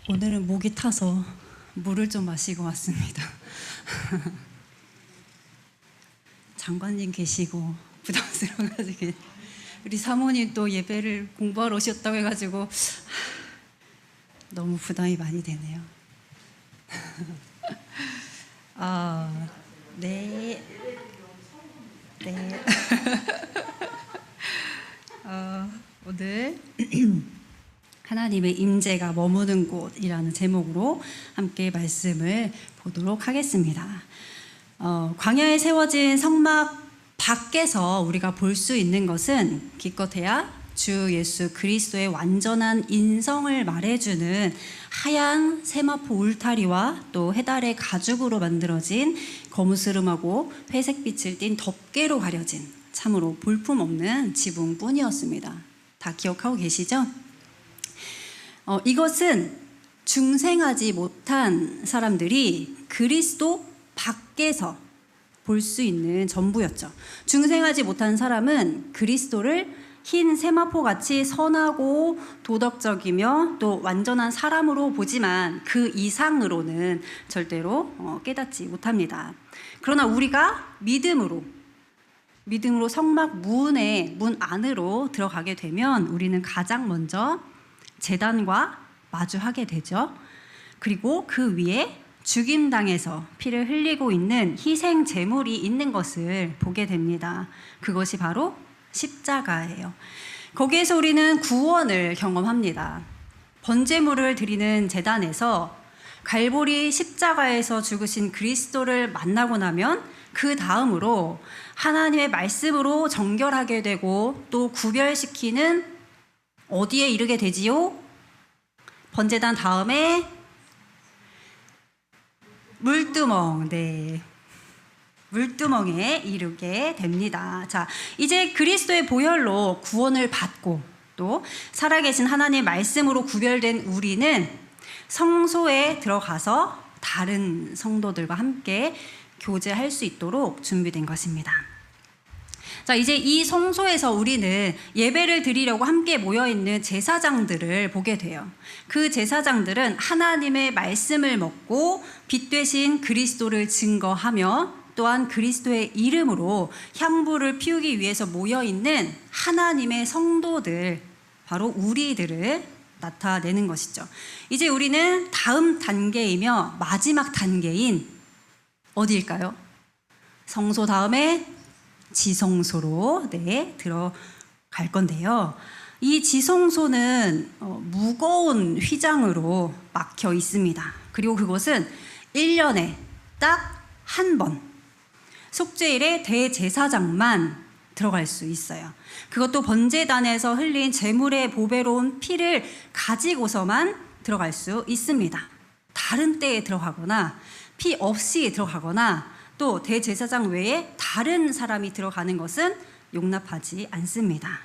오늘은 목이 타서 물을 좀 마시고 왔습니다. 장관님 계시고 부담스러워가지고 우리 사모님 또 예배를 공부하러 오셨다고 해가지고 너무 부담이 많이 되네요. 네. 오늘 하나님의 임재가 머무는 곳이라는 제목으로 함께 말씀을 보도록 하겠습니다. 광야에 세워진 성막 밖에서 우리가 볼 수 있는 것은 기껏해야 주 예수 그리스도의 완전한 인성을 말해주는 하얀 세마포 울타리와 또 해달의 가죽으로 만들어진 거무스름하고 회색빛을 띤 덮개로 가려진 참으로 볼품없는 지붕뿐이었습니다. 다 기억하고 계시죠? 이것은 중생하지 못한 사람들이 그리스도 밖에서 볼 수 있는 전부였죠. 중생하지 못한 사람은 그리스도를 흰 세마포같이 선하고 도덕적이며 또 완전한 사람으로 보지만 그 이상으로는 절대로 깨닫지 못합니다. 그러나 우리가 믿음으로 성막 문 안으로 들어가게 되면 우리는 가장 먼저 제단과 마주하게 되죠. 그리고 그 위에 죽임당해서 피를 흘리고 있는 희생 제물이 있는 것을 보게 됩니다. 그것이 바로 십자가예요. 거기에서 우리는 구원을 경험합니다. 번제물을 드리는 제단에서 갈보리 십자가에서 죽으신 그리스도를 만나고 나면 그 다음으로 하나님의 말씀으로 정결하게 되고 또 구별시키는 어디에 이르게 되지요? 번제단 다음에 물두멍, 물두멍에 이르게 됩니다. 자, 이제 그리스도의 보혈로 구원을 받고 또 살아계신 하나님의 말씀으로 구별된 우리는 성소에 들어가서 다른 성도들과 함께 교제할 수 있도록 준비된 것입니다. 자, 이제 이 성소에서 우리는 예배를 드리려고 함께 모여있는 제사장들을 보게 돼요. 그 제사장들은 하나님의 말씀을 먹고 빛 되신 그리스도를 증거하며 또한 그리스도의 이름으로 향부를 피우기 위해서 모여있는 하나님의 성도들, 바로 우리들을 나타내는 것이죠. 이제 우리는 다음 단계이며 마지막 단계인 어디일까요? 성소 다음에 지성소로 들어갈 건데요. 이 지성소는 무거운 휘장으로 막혀 있습니다. 그리고 그것은 1년에 딱 한 번 속죄일에 대제사장만 들어갈 수 있어요. 그것도 번제단에서 흘린 제물의 보배로운 피를 가지고서만 들어갈 수 있습니다. 다른 때에 들어가거나 피 없이 들어가거나 또 대제사장 외에 다른 사람이 들어가는 것은 용납하지 않습니다.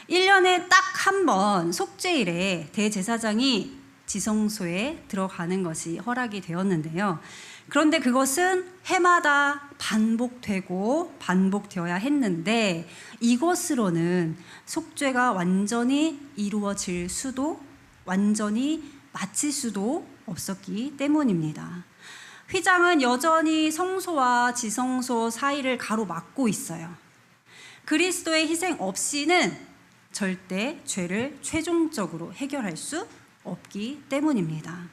1년에 딱 한 번 속죄일에 대제사장이 지성소에 들어가는 것이 허락이 되었는데요. 그런데 그것은 해마다 반복되어야 했는데 이것으로는 속죄가 완전히 이루어질 수도 완전히 마칠 수도 없었기 때문입니다. 휘장은 여전히 성소와 지성소 사이를 가로막고 있어요. 그리스도의 희생 없이는 절대 죄를 최종적으로 해결할 수 없기 때문입니다.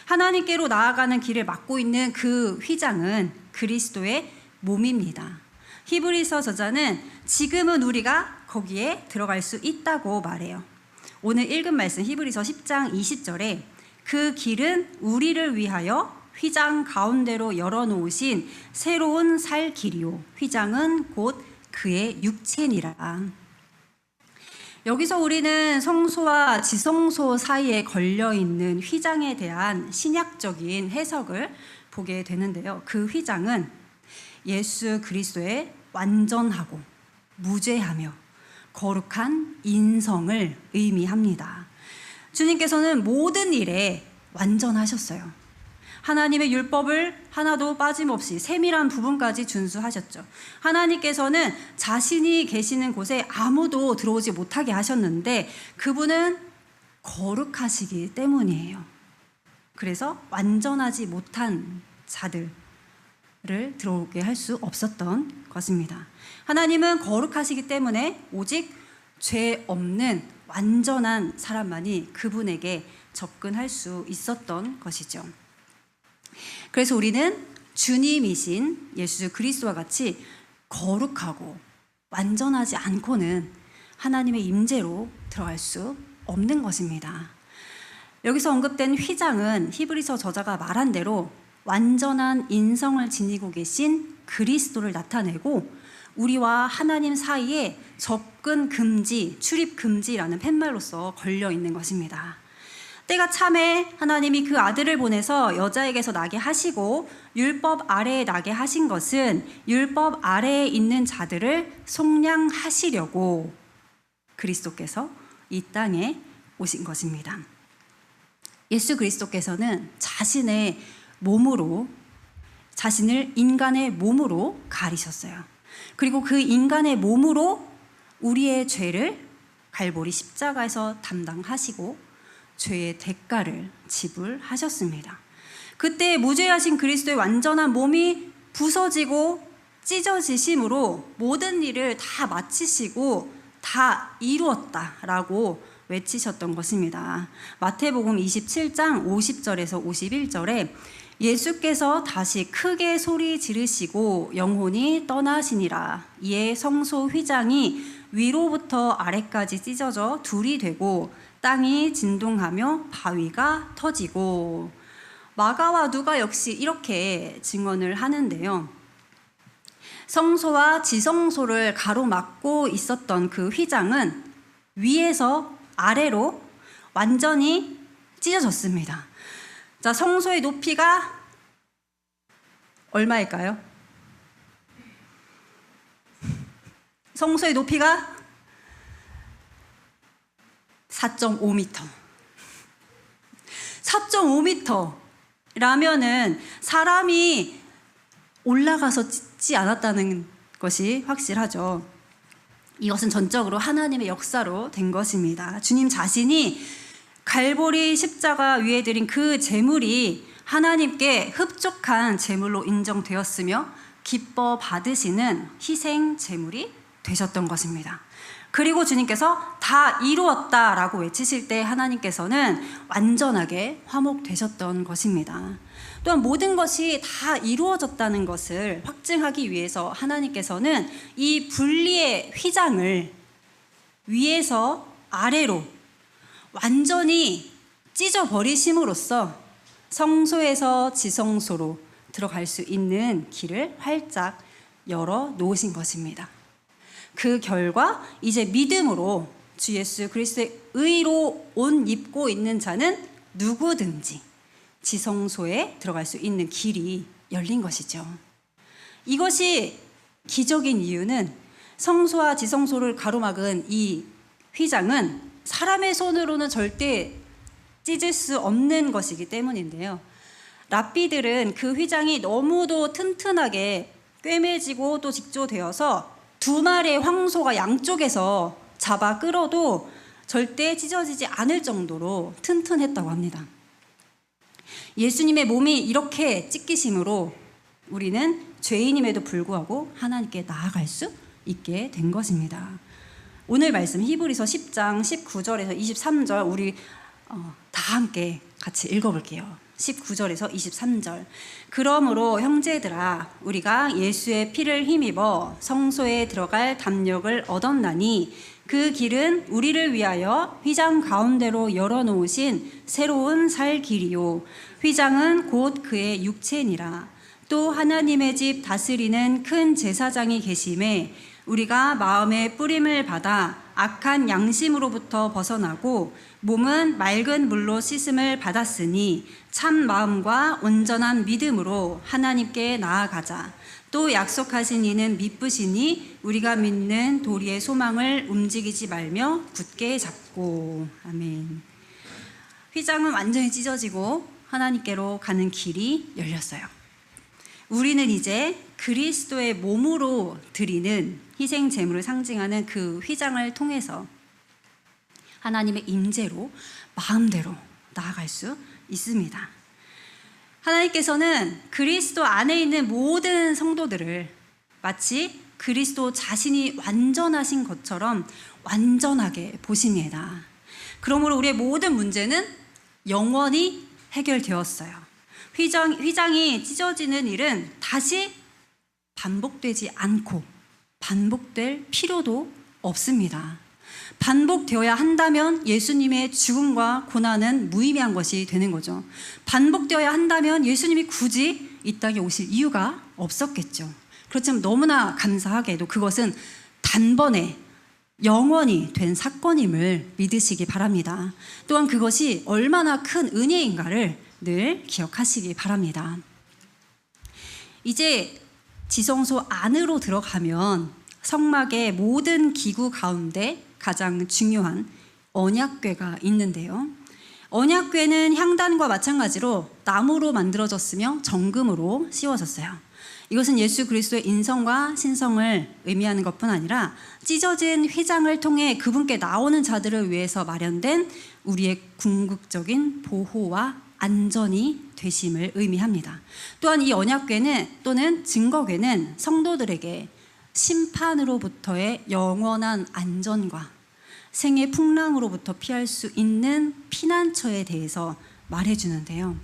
하나님께로 나아가는 길을 막고 있는 그 휘장은 그리스도의 몸입니다. 히브리서 저자는 지금은 우리가 거기에 들어갈 수 있다고 말해요. 오늘 읽은 말씀 히브리서 10장 20절에 그 길은 우리를 위하여 휘장 가운데로 열어놓으신 새로운 살 길이요 휘장은 곧 그의 육체니라. 여기서 우리는 성소와 지성소 사이에 걸려있는 휘장에 대한 신약적인 해석을 보게 되는데요. 그 휘장은 예수 그리스도의 완전하고 무죄하며 거룩한 인성을 의미합니다. 주님께서는 모든 일에 완전하셨어요. 하나님의 율법을 하나도 빠짐없이 세밀한 부분까지 준수하셨죠. 하나님께서는 자신이 계시는 곳에 아무도 들어오지 못하게 하셨는데 그분은 거룩하시기 때문이에요. 그래서 완전하지 못한 자들을 들어오게 할 수 없었던 것입니다. 하나님은 거룩하시기 때문에 오직 죄 없는 완전한 사람만이 그분에게 접근할 수 있었던 것이죠. 그래서 우리는 주님이신 예수 그리스도와 같이 거룩하고 완전하지 않고는 하나님의 임재로 들어갈 수 없는 것입니다. 여기서 언급된 휘장은 히브리서 저자가 말한 대로 완전한 인성을 지니고 계신 그리스도를 나타내고 우리와 하나님 사이에 접근 금지, 출입 금지라는 팻말로서 걸려 있는 것입니다. 때가 참에 하나님이 그 아들을 보내서 여자에게서 나게 하시고 율법 아래에 나게 하신 것은 율법 아래에 있는 자들을 속량하시려고 그리스도께서 이 땅에 오신 것입니다. 예수 그리스도께서는 자신을 인간의 몸으로 가리셨어요. 그리고 그 인간의 몸으로 우리의 죄를 갈보리 십자가에서 담당하시고 죄의 대가를 지불하셨습니다. 그때 무죄하신 그리스도의 완전한 몸이 부서지고 찢어지심으로 모든 일을 다 마치시고 다 이루었다라고 외치셨던 것입니다. 마태복음 27장 50절에서 51절에 예수께서 다시 크게 소리 지르시고 영혼이 떠나시니라. 이에 성소 휘장이 위로부터 아래까지 찢어져 둘이 되고 땅이 진동하며 바위가 터지고. 마가와 누가 역시 이렇게 증언을 하는데요. 성소와 지성소를 가로막고 있었던 그 휘장은 위에서 아래로 완전히 찢어졌습니다. 자, 성소의 높이가 얼마일까요? 성소의 높이가 4.5m. 4.5m라면은 사람이 올라가서 찢지 않았다는 것이 확실하죠. 이것은 전적으로 하나님의 역사로 된 것입니다. 주님 자신이 갈보리 십자가 위에 드린 그 제물이 하나님께 흡족한 제물로 인정되었으며 기뻐 받으시는 희생 제물이 되셨던 것입니다. 그리고 주님께서 다 이루었다라고 외치실 때 하나님께서는 완전하게 화목되셨던 것입니다. 또한 모든 것이 다 이루어졌다는 것을 확증하기 위해서 하나님께서는 이 분리의 휘장을 위에서 아래로 완전히 찢어버리심으로써 성소에서 지성소로 들어갈 수 있는 길을 활짝 열어 놓으신 것입니다. 그 결과 이제 믿음으로 주 예수 그리스도의 의로 옷 입고 있는 자는 누구든지 지성소에 들어갈 수 있는 길이 열린 것이죠. 이것이 기적인 이유는 성소와 지성소를 가로막은 이 휘장은 사람의 손으로는 절대 찢을 수 없는 것이기 때문인데요. 랍비들은 그 휘장이 너무도 튼튼하게 꿰매지고 또 직조되어서 두 마리의 황소가 양쪽에서 잡아 끌어도 절대 찢어지지 않을 정도로 튼튼했다고 합니다. 예수님의 몸이 이렇게 찢기심으로 우리는 죄인임에도 불구하고 하나님께 나아갈 수 있게 된 것입니다. 오늘 말씀 히브리서 10장 19절에서 23절 우리 다 함께 같이 읽어볼게요. 19절에서 23절. 그러므로 형제들아 우리가 예수의 피를 힘입어 성소에 들어갈 담력을 얻었나니 그 길은 우리를 위하여 휘장 가운데로 열어놓으신 새로운 살 길이요 휘장은 곧 그의 육체니라. 또 하나님의 집 다스리는 큰 제사장이 계심에 우리가 마음의 뿌림을 받아 악한 양심으로부터 벗어나고 몸은 맑은 물로 씻음을 받았으니 참 마음과 온전한 믿음으로 하나님께 나아가자. 또 약속하신 이는 미쁘시니 우리가 믿는 도리의 소망을 움직이지 말며 굳게 잡고. 아멘. 휘장은 완전히 찢어지고 하나님께로 가는 길이 열렸어요. 우리는 이제 그리스도의 몸으로 드리는 희생 제물을 상징하는 그 휘장을 통해서 하나님의 임재로 마음대로 나아갈 수 있습니다. 하나님께서는 그리스도 안에 있는 모든 성도들을 마치 그리스도 자신이 완전하신 것처럼 완전하게 보십니다. 그러므로 우리의 모든 문제는 영원히 해결되었어요. 휘장이 찢어지는 일은 다시 반복되지 않고 반복될 필요도 없습니다. 반복되어야 한다면 예수님의 죽음과 고난은 무의미한 것이 되는 거죠. 반복되어야 한다면 예수님이 굳이 이 땅에 오실 이유가 없었겠죠. 그렇지만 너무나 감사하게도 그것은 단번에 영원히 된 사건임을 믿으시기 바랍니다. 또한 그것이 얼마나 큰 은혜인가를 늘 기억하시기 바랍니다. 이제 지성소 안으로 들어가면 성막의 모든 기구 가운데 가장 중요한 언약궤가 있는데요. 언약궤는 향단과 마찬가지로 나무로 만들어졌으며 정금으로 씌워졌어요. 이것은 예수 그리스도의 인성과 신성을 의미하는 것뿐 아니라 찢어진 휘장을 통해 그분께 나오는 자들을 위해서 마련된 우리의 궁극적인 보호와 안전이 되심을 의미합니다. 또한 이 언약궤는 또는 증거궤는 성도들에게 심판으로부터의 영원한 안전과 생의 풍랑으로부터 피할 수 있는 피난처에 대해서 말해주는데요.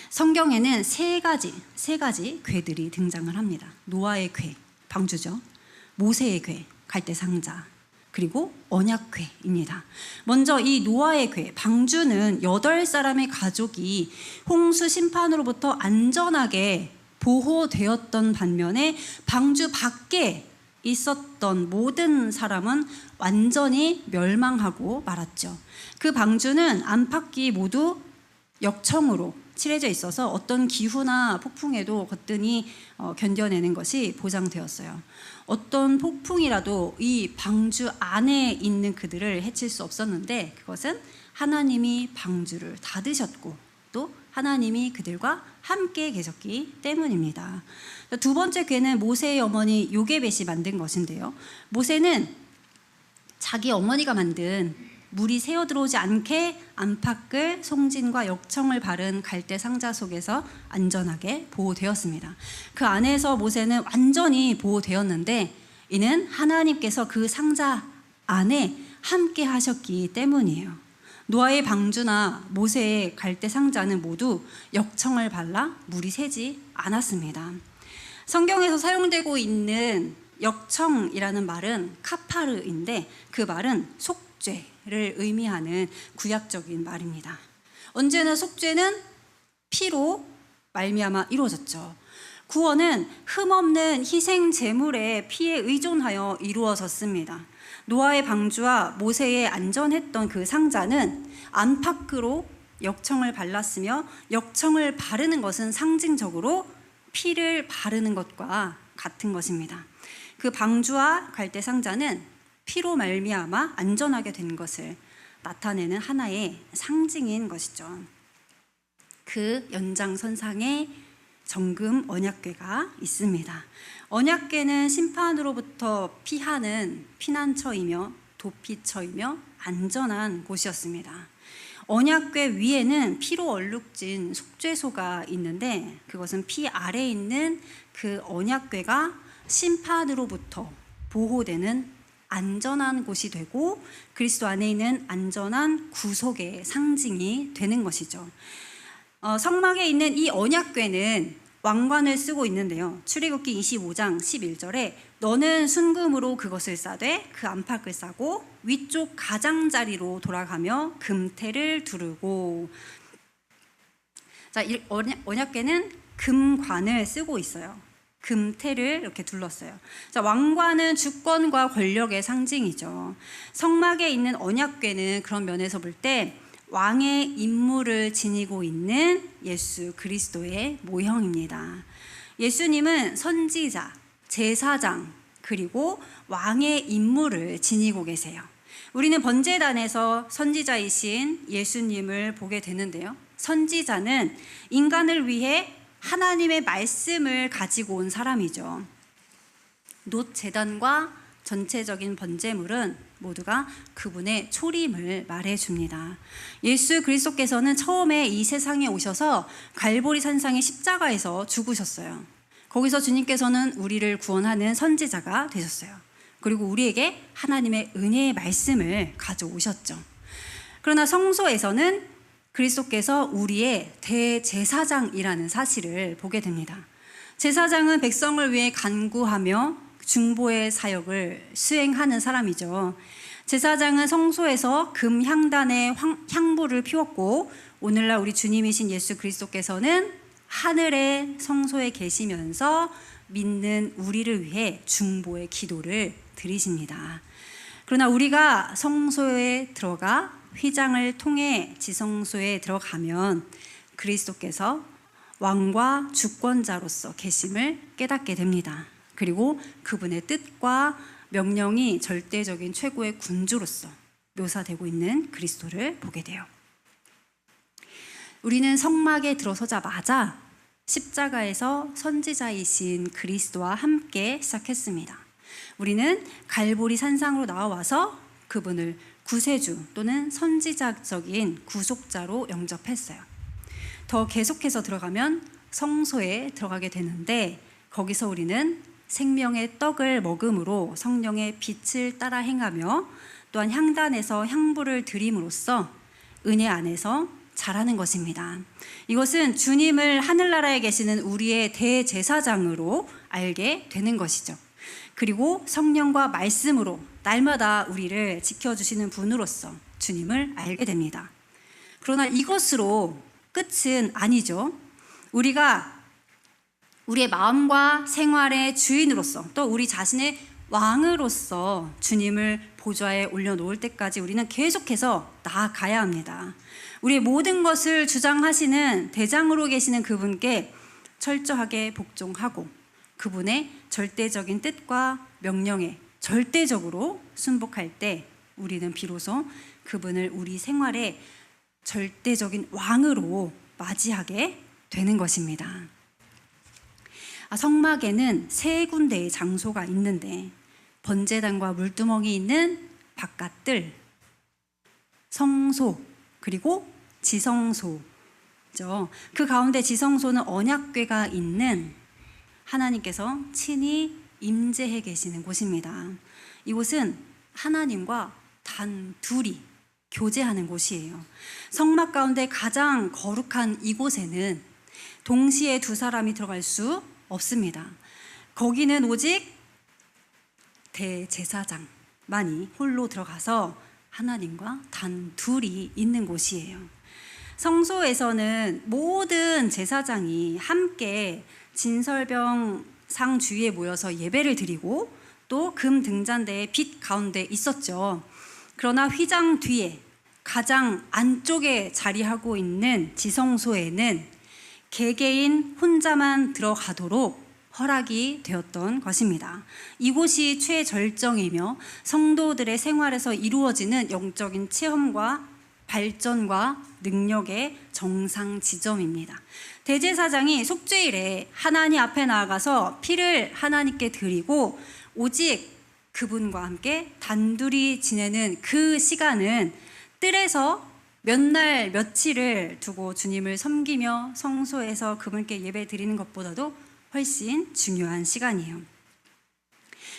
성경에는 세 가지 궤들이 등장을 합니다. 노아의 궤, 방주죠. 모세의 궤, 갈대상자, 그리고 언약궤입니다. 먼저 이 노아의 궤, 방주는 8사람의 가족이 홍수 심판으로부터 안전하게 보호되었던 반면에 방주 밖에 있었던 모든 사람은 완전히 멸망하고 말았죠. 그 방주는 안팎이 모두 역청으로 칠해져 있어서 어떤 기후나 폭풍에도 거뜬히 견뎌내는 것이 보장되었어요. 어떤 폭풍이라도 이 방주 안에 있는 그들을 해칠 수 없었는데 그것은 하나님이 방주를 닫으셨고 또 하나님이 그들과 함께 계셨기 때문입니다. 두 번째 궤는 모세의 어머니 요게벳이 만든 것인데요. 모세는 자기 어머니가 만든 물이 새어 들어오지 않게 안팎을 송진과 역청을 바른 갈대 상자 속에서 안전하게 보호되었습니다. 그 안에서 모세는 완전히 보호되었는데 이는 하나님께서 그 상자 안에 함께 하셨기 때문이에요. 노아의 방주나 모세의 갈대 상자는 모두 역청을 발라 물이 새지 않았습니다. 성경에서 사용되고 있는 역청이라는 말은 카파르인데 그 말은 속죄를 의미하는 구약적인 말입니다. 언제나 속죄는 피로 말미암아 이루어졌죠. 구원은 흠없는 희생 제물의 피에 의존하여 이루어졌습니다. 노아의 방주와 모세의 안전했던 그 상자는 안팎으로 역청을 발랐으며 역청을 바르는 것은 상징적으로 피를 바르는 것과 같은 것입니다. 그 방주와 갈대 상자는 피로 말미암아 안전하게 된 것을 나타내는 하나의 상징인 것이죠. 그 연장선상에 정금 언약궤가 있습니다. 언약궤는 심판으로부터 피하는 피난처이며 도피처이며 안전한 곳이었습니다. 언약궤 위에는 피로 얼룩진 속죄소가 있는데 그것은 피 아래에 있는 그 언약궤가 심판으로부터 보호되는 안전한 곳이 되고 그리스도 안에 있는 안전한 구속의 상징이 되는 것이죠. 성막에 있는 이 언약궤는 왕관을 쓰고 있는데요. 출애굽기 25장 11절에 너는 순금으로 그것을 싸되 그 안팎을 싸고 위쪽 가장자리로 돌아가며 금태를 두르고. 자, 이 언약궤는 금관을 쓰고 있어요. 금태를 이렇게 둘렀어요. 자, 왕관은 주권과 권력의 상징이죠. 성막에 있는 언약궤는 그런 면에서 볼 때 왕의 임무를 지니고 있는 예수 그리스도의 모형입니다. 예수님은 선지자, 제사장, 그리고 왕의 임무를 지니고 계세요. 우리는 번제단에서 선지자이신 예수님을 보게 되는데요. 선지자는 인간을 위해 하나님의 말씀을 가지고 온 사람이죠. 놋 제단과 전체적인 번제물은 모두가 그분의 초림을 말해줍니다. 예수 그리스도께서는 처음에 이 세상에 오셔서 갈보리 산상의 십자가에서 죽으셨어요. 거기서 주님께서는 우리를 구원하는 선지자가 되셨어요. 그리고 우리에게 하나님의 은혜의 말씀을 가져오셨죠. 그러나 성소에서는 그리스도께서 우리의 대제사장이라는 사실을 보게 됩니다. 제사장은 백성을 위해 간구하며 중보의 사역을 수행하는 사람이죠. 제사장은 성소에서 금 향단에 향불을 피웠고, 오늘날 우리 주님이신 예수 그리스도께서는 하늘의 성소에 계시면서 믿는 우리를 위해 중보의 기도를 드리십니다. 그러나 우리가 성소에 들어가 휘장을 통해 지성소에 들어가면 그리스도께서 왕과 주권자로서 계심을 깨닫게 됩니다. 그리고 그분의 뜻과 명령이 절대적인 최고의 군주로서 묘사되고 있는 그리스도를 보게 돼요. 우리는 성막에 들어서자마자 십자가에서 선지자이신 그리스도와 함께 시작했습니다. 우리는 갈보리 산상으로 나와서 그분을 구세주 또는 선지자적인 구속자로 영접했어요. 더 계속해서 들어가면 성소에 들어가게 되는데, 거기서 우리는 생명의 떡을 먹음으로 성령의 빛을 따라 행하며, 또한 향단에서 향불을 드림으로써 은혜 안에서 자라는 것입니다. 이것은 주님을 하늘나라에 계시는 우리의 대제사장으로 알게 되는 것이죠. 그리고 성령과 말씀으로 날마다 우리를 지켜주시는 분으로서 주님을 알게 됩니다. 그러나 이것으로 끝은 아니죠. 우리가 우리의 마음과 생활의 주인으로서, 또 우리 자신의 왕으로서 주님을 보좌에 올려놓을 때까지 우리는 계속해서 나아가야 합니다. 우리의 모든 것을 주장하시는 대장으로 계시는 그분께 철저하게 복종하고 그분의 절대적인 뜻과 명령에 절대적으로 순복할 때 우리는 비로소 그분을 우리 생활의 절대적인 왕으로 맞이하게 되는 것입니다. 성막에는 세 군데의 장소가 있는데, 번제단과 물두멍이 있는 바깥들, 성소, 그리고 지성소죠. 그 가운데 지성소는 언약궤가 있는 하나님께서 친히 임재해 계시는 곳입니다. 이곳은 하나님과 단 둘이 교제하는 곳이에요. 성막 가운데 가장 거룩한 이곳에는 동시에 두 사람이 들어갈 수 없습니다. 거기는 오직 대제사장만이 홀로 들어가서 하나님과 단 둘이 있는 곳이에요. 성소에서는 모든 제사장이 함께 진설병 상 주위에 모여서 예배를 드리고 또 금 등잔대의 빛 가운데 있었죠. 그러나 휘장 뒤에 가장 안쪽에 자리하고 있는 지성소에는 개개인 혼자만 들어가도록 허락이 되었던 것입니다. 이곳이 최절정이며 성도들의 생활에서 이루어지는 영적인 체험과 발전과 능력의 정상 지점입니다. 대제사장이 속죄일에 하나님 앞에 나아가서 피를 하나님께 드리고 오직 그분과 함께 단둘이 지내는 그 시간은 뜰에서 몇 날 며칠을 두고 주님을 섬기며 성소에서 그분께 예배 드리는 것보다도 훨씬 중요한 시간이에요.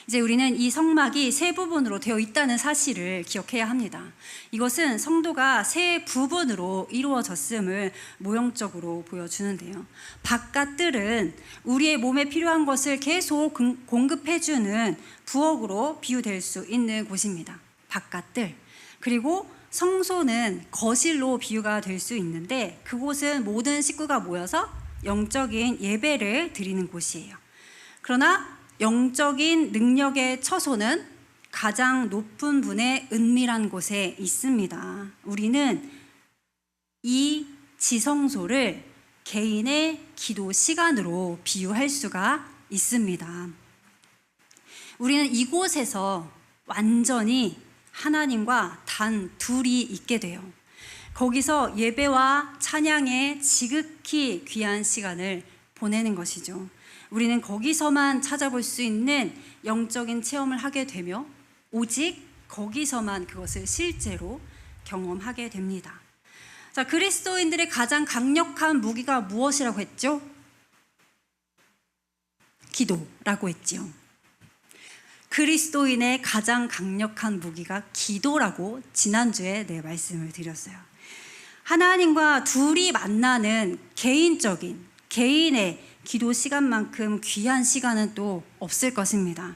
이제 우리는 이 성막이 세 부분으로 되어 있다는 사실을 기억해야 합니다. 이것은 성도가 세 부분으로 이루어졌음을 모형적으로 보여주는데요. 바깥뜰은 우리의 몸에 필요한 것을 계속 공급해주는 부엌으로 비유될 수 있는 곳입니다. 바깥뜰. 그리고 성소는 거실로 비유가 될 수 있는데, 그곳은 모든 식구가 모여서 영적인 예배를 드리는 곳이에요. 그러나 영적인 능력의 처소는 가장 높은 분의 은밀한 곳에 있습니다. 우리는 이 지성소를 개인의 기도 시간으로 비유할 수가 있습니다. 우리는 이곳에서 완전히 하나님과 단 둘이 있게 돼요. 거기서 예배와 찬양에 지극히 귀한 시간을 보내는 것이죠. 우리는 거기서만 찾아볼 수 있는 영적인 체험을 하게 되며 오직 거기서만 그것을 실제로 경험하게 됩니다. 자, 그리스도인들의 가장 강력한 무기가 무엇이라고 했죠? 기도라고 했지요. 그리스도인의 가장 강력한 무기가 기도라고 지난주에 말씀을 드렸어요. 하나님과 둘이 만나는 개인의 기도 시간만큼 귀한 시간은 또 없을 것입니다.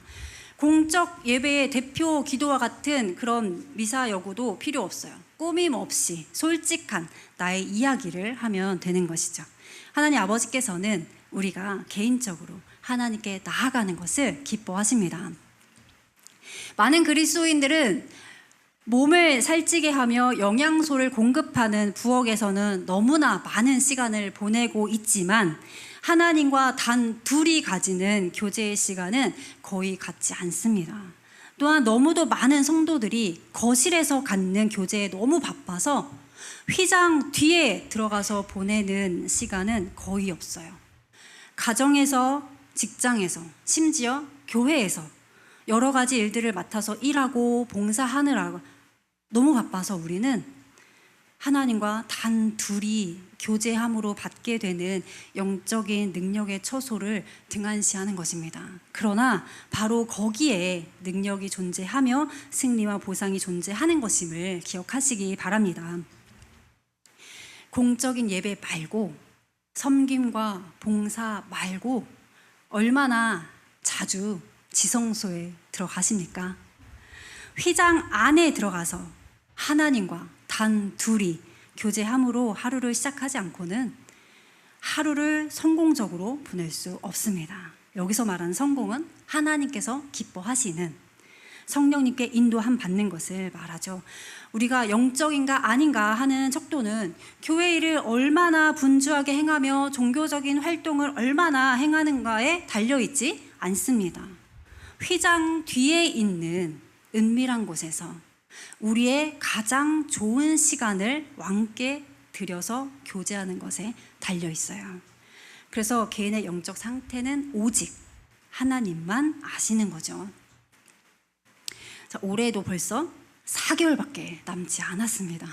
공적 예배의 대표 기도와 같은 그런 미사 여구도 필요 없어요. 꾸밈 없이 솔직한 나의 이야기를 하면 되는 것이죠. 하나님 아버지께서는 우리가 개인적으로 하나님께 나아가는 것을 기뻐하십니다. 많은 그리스도인들은 몸을 살찌게 하며 영양소를 공급하는 부엌에서는 너무나 많은 시간을 보내고 있지만 하나님과 단 둘이 가지는 교제의 시간은 거의 같지 않습니다. 또한 너무도 많은 성도들이 거실에서 갖는 교제에 너무 바빠서 휘장 뒤에 들어가서 보내는 시간은 거의 없어요. 가정에서, 직장에서, 심지어 교회에서 여러 가지 일들을 맡아서 일하고 봉사하느라 너무 바빠서 우리는 하나님과 단 둘이 교제함으로 받게 되는 영적인 능력의 처소를 등한시하는 것입니다. 그러나 바로 거기에 능력이 존재하며 승리와 보상이 존재하는 것임을 기억하시기 바랍니다. 공적인 예배 말고, 섬김과 봉사 말고 얼마나 자주 지성소에 들어가십니까? 휘장 안에 들어가서 하나님과 단 둘이 교제함으로 하루를 시작하지 않고는 하루를 성공적으로 보낼 수 없습니다. 여기서 말하는 성공은 하나님께서 기뻐하시는 성령님께 인도함 받는 것을 말하죠. 우리가 영적인가 아닌가 하는 척도는 교회 일을 얼마나 분주하게 행하며 종교적인 활동을 얼마나 행하는가에 달려있지 않습니다. 휘장 뒤에 있는 은밀한 곳에서 우리의 가장 좋은 시간을 왕께 들여서 교제하는 것에 달려 있어요. 그래서 개인의 영적 상태는 오직 하나님만 아시는 거죠. 자, 올해도 벌써 4개월밖에 남지 않았습니다.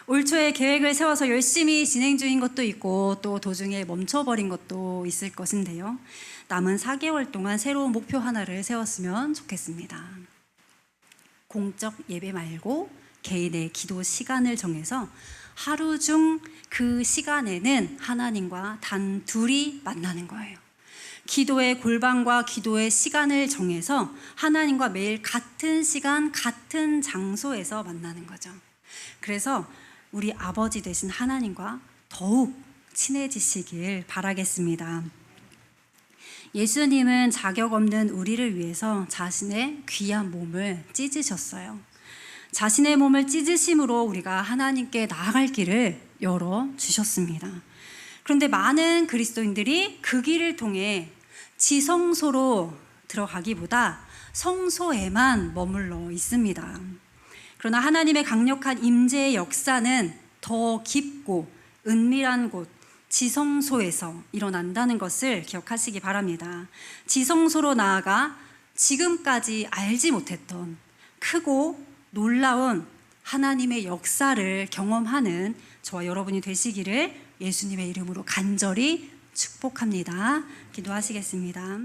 올 초에 계획을 세워서 열심히 진행 중인 것도 있고 또 도중에 멈춰버린 것도 있을 것인데요. 남은 4개월 동안 새로운 목표 하나를 세웠으면 좋겠습니다. 공적 예배 말고 개인의 기도 시간을 정해서 하루 중 그 시간에는 하나님과 단 둘이 만나는 거예요. 기도의 골방과 기도의 시간을 정해서 하나님과 매일 같은 시간, 같은 장소에서 만나는 거죠. 그래서 우리 아버지 되신 하나님과 더욱 친해지시길 바라겠습니다. 예수님은 자격 없는 우리를 위해서 자신의 귀한 몸을 찢으셨어요. 자신의 몸을 찢으심으로 우리가 하나님께 나아갈 길을 열어주셨습니다. 그런데 많은 그리스도인들이 그 길을 통해 지성소로 들어가기보다 성소에만 머물러 있습니다. 그러나 하나님의 강력한 임재의 역사는 더 깊고 은밀한 곳, 지성소에서 일어난다는 것을 기억하시기 바랍니다. 지성소로 나아가 지금까지 알지 못했던 크고 놀라운 하나님의 역사를 경험하는 저와 여러분이 되시기를 예수님의 이름으로 간절히 축복합니다. 기도하시겠습니다.